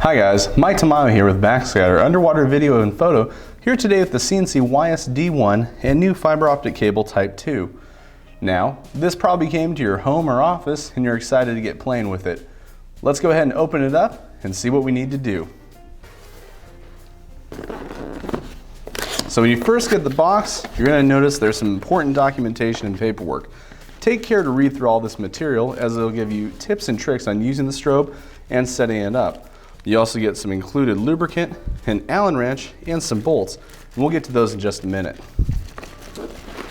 Hi guys, Mike Tamayo here with Backscatter, underwater video and photo, here today with the CNC YS-D1 and new fiber optic cable Type 2. Now, this probably came to your home or office and you're excited to get playing with it. Let's go ahead and open it up and see what we need to do. So when you first get the box, you're going to notice there's some important documentation and paperwork. Take care to read through all this material as it'll give you tips and tricks on using the strobe and setting it up. You also get some included lubricant, an Allen wrench, and some bolts. And we'll get to those in just a minute.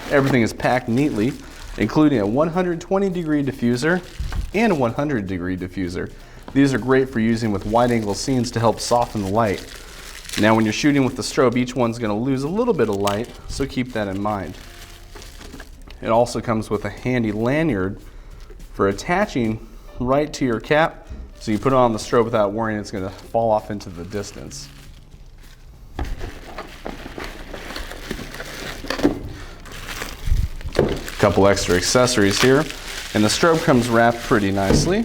Everything is packed neatly, including a 120-degree diffuser and a 100-degree diffuser. These are great for using with wide-angle scenes to help soften the light. Now when you're shooting with the strobe, each one's going to lose a little bit of light, so keep that in mind. It also comes with a handy lanyard for attaching right to your cap, so you put it on the strobe without worrying it's going to fall off into the distance. A couple extra accessories here, and the strobe comes wrapped pretty nicely.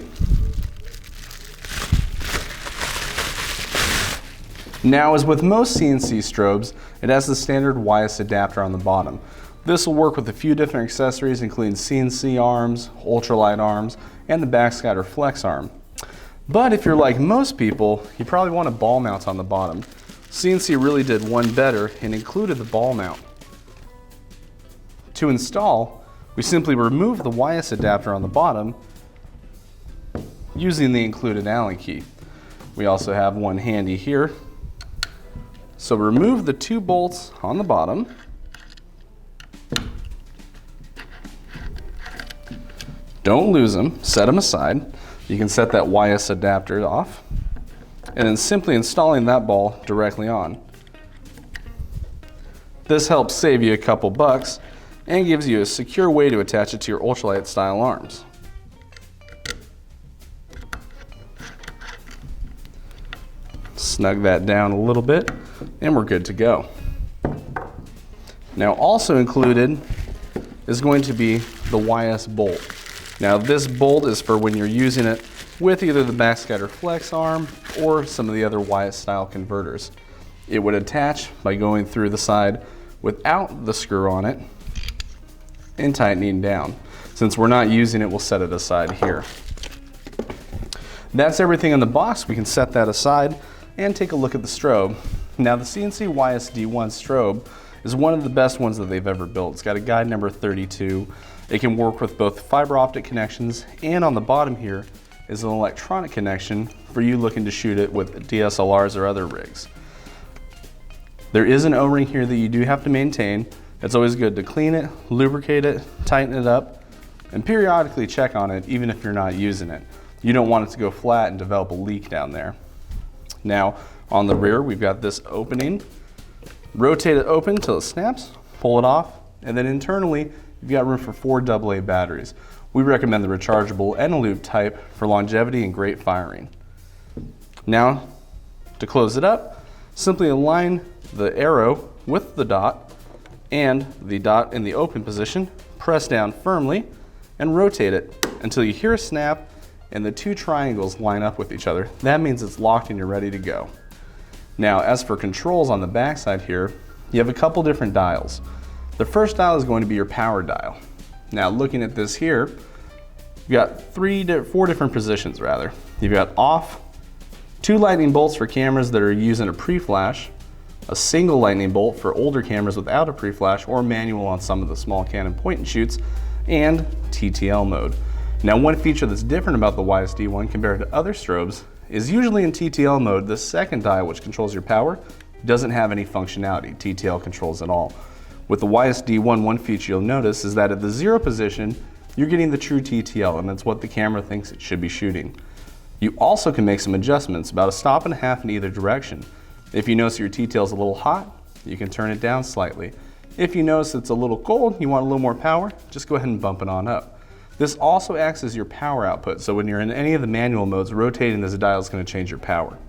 Now, as with most CNC strobes, it has the standard YS adapter on the bottom. This will work with a few different accessories, including CNC arms, ultralight arms, and the Backscatter flex arm. But if you're like most people, you probably want a ball mount on the bottom. CNC really did one better and included the ball mount. To install, we simply remove the YS adapter on the bottom using the included Allen key. We also have one handy here. So remove the two bolts on the bottom. Don't lose them, set them aside. You can set that YS adapter off, and then simply installing that ball directly on. This helps save you a couple bucks and gives you a secure way to attach it to your ultralight style arms. Snug that down a little bit and we're good to go. Now also included is going to be the YS bolt. Now this bolt is for when you're using it with either the Backscatter flex arm or some of the other YS style converters. It would attach by going through the side without the screw on it and tightening down. Since we're not using it, we'll set it aside here. That's everything in the box. We can set that aside and take a look at the strobe. Now the CNC YS-D1 strobe is one of the best ones that they've ever built. It's got a guide number 32. It can work with both fiber optic connections, and on the bottom here is an electronic connection for you looking to shoot it with DSLRs or other rigs. There is an O-ring here that you do have to maintain. It's always good to clean it, lubricate it, tighten it up, and periodically check on it even if you're not using it. You don't want it to go flat and develop a leak down there. Now on the rear we've got this opening. Rotate it open till it snaps, pull it off, and then internally you've got room for 4 AA batteries. We recommend the rechargeable and loop type for longevity and great firing. Now, to close it up, simply align the arrow with the dot and the dot in the open position, press down firmly, and rotate it until you hear a snap and the two triangles line up with each other. That means it's locked and you're ready to go. Now, as for controls on the backside here, you have a couple different dials. The first dial is going to be your power dial. Now looking at this here, you've got 4 different positions rather. You've got off, 2 lightning bolts for cameras that are using a pre-flash, a single lightning bolt for older cameras without a pre-flash or manual on some of the small Canon point and shoots, and TTL mode. Now one feature that's different about the YS-D1 compared to other strobes is usually in TTL mode, the second dial, which controls your power, doesn't have any functionality. TTL controls it all. With the YS-D1, one feature you'll notice is that at the 0 position, you're getting the true TTL, and that's what the camera thinks it should be shooting. You also can make some adjustments, about 1.5 stops in either direction. If you notice your TTL is a little hot, you can turn it down slightly. If you notice it's a little cold, you want a little more power, just go ahead and bump it on up. This also acts as your power output, so when you're in any of the manual modes, rotating this dial is going to change your power.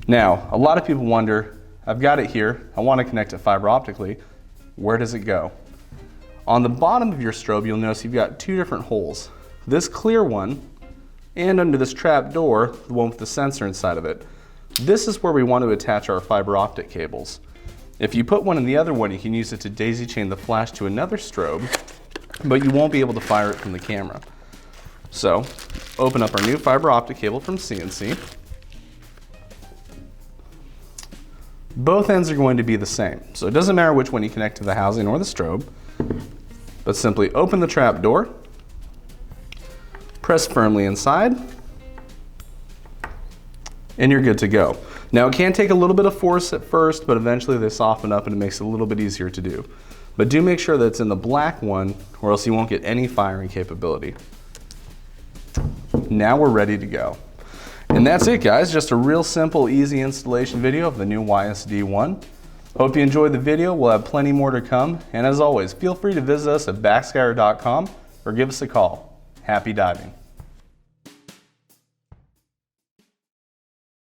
Now, a lot of people wonder, I've got it here, I want to connect it fiber optically. Where does it go? On the bottom of your strobe, you'll notice you've got 2 different holes. This clear one and under this trap door, the one with the sensor inside of it. This is where we want to attach our fiber optic cables. If you put one in the other one, you can use it to daisy chain the flash to another strobe, but you won't be able to fire it from the camera. So, open up our new fiber optic cable from CNC. Both ends are going to be the same, so it doesn't matter which one you connect to the housing or the strobe, but simply open the trap door, press firmly inside, and you're good to go. Now it can take a little bit of force at first, but eventually they soften up and it makes it a little bit easier to do. But do make sure that it's in the black one, or else you won't get any firing capability. Now we're ready to go. And that's it, guys. Just a real simple, easy installation video of the new YS-D1. Hope you enjoyed the video. We'll have plenty more to come. And as always, feel free to visit us at backskyr.com or give us a call. Happy diving.